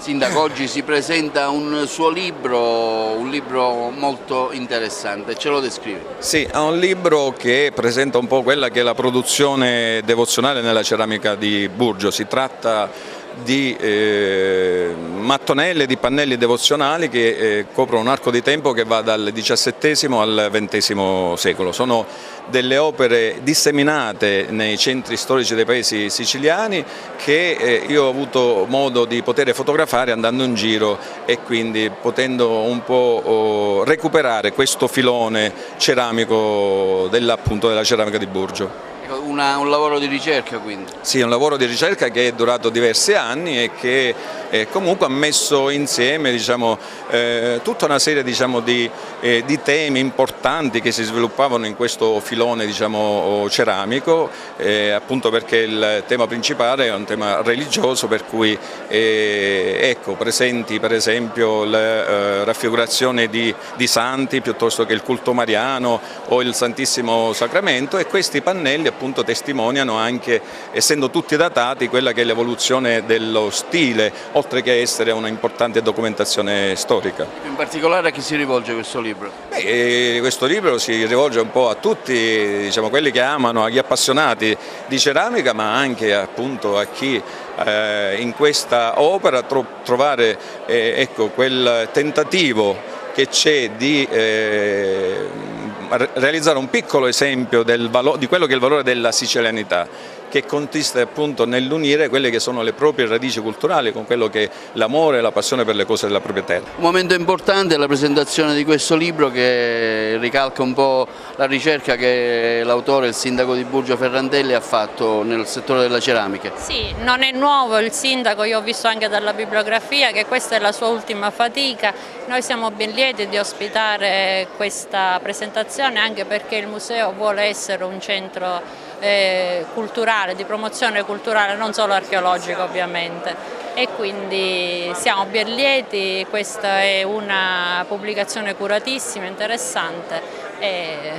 Sindaco, oggi si presenta un suo libro, un libro molto interessante, ce lo descrive? Sì, è un libro che presenta un po' quella che è la produzione devozionale nella ceramica di Burgio. Si tratta di mattonelle, di pannelli devozionali che coprono un arco di tempo che va dal XVII al XX secolo. Sono delle opere disseminate nei centri storici dei paesi siciliani che io ho avuto modo di poter fotografare andando in giro e quindi potendo un po' recuperare questo filone ceramico appunto della ceramica di Burgio. Un lavoro di ricerca quindi? Sì, è un lavoro di ricerca che è durato diversi anni e che comunque ha messo insieme tutta una serie di temi importanti che si sviluppavano in questo filone ceramico, appunto perché il tema principale è un tema religioso, per cui ecco, presenti per esempio la raffigurazione di santi piuttosto che il culto mariano o il Santissimo Sacramento, e questi pannelli appunto testimoniano anche, essendo tutti datati, quella che è l'evoluzione dello stile, oltre che essere una importante documentazione storica. In particolare a chi si rivolge questo libro? Questo libro si rivolge un po' a tutti, quelli che amano, agli appassionati di ceramica, ma anche appunto a chi in questa opera trovare ecco, quel tentativo che c'è di realizzare un piccolo esempio di quello che è il valore della sicilianità, che consiste appunto nell'unire quelle che sono le proprie radici culturali con quello che è l'amore e la passione per le cose della propria terra. Un momento importante è la presentazione di questo libro che ricalca un po' la ricerca che l'autore, il sindaco di Burgio Ferrandelli, ha fatto nel settore della ceramica. Sì, non è nuovo il sindaco, io ho visto anche dalla bibliografia che questa è la sua ultima fatica. Noi siamo ben lieti di ospitare questa presentazione anche perché il museo vuole essere un centro culturale, di promozione culturale, non solo archeologica ovviamente, e quindi siamo ben lieti. Questa è una pubblicazione curatissima, interessante, e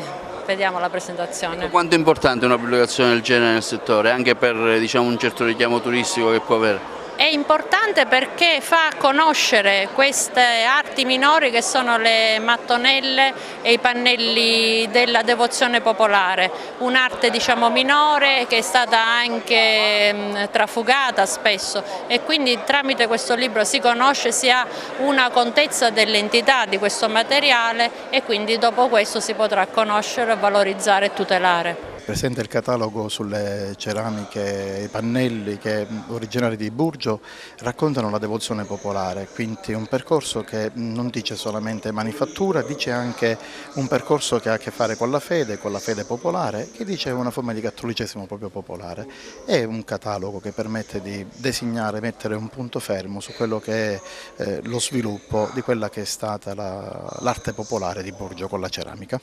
vediamo la presentazione. Quanto è importante una pubblicazione del genere nel settore, anche per un certo richiamo turistico che può avere? È importante perché fa conoscere queste arti minori che sono le mattonelle e i pannelli della devozione popolare, un'arte minore che è stata anche trafugata spesso, e quindi tramite questo libro si conosce, si ha una contezza dell'entità di questo materiale e quindi dopo questo si potrà conoscere, valorizzare e tutelare. Presenta il catalogo sulle ceramiche e i pannelli originari di Burgio, raccontano la devozione popolare, quindi un percorso che non dice solamente manifattura, dice anche un percorso che ha a che fare con la fede popolare, che dice una forma di cattolicesimo proprio popolare. È un catalogo che permette di designare, mettere un punto fermo su quello che è lo sviluppo di quella che è stata l'arte popolare di Burgio con la ceramica.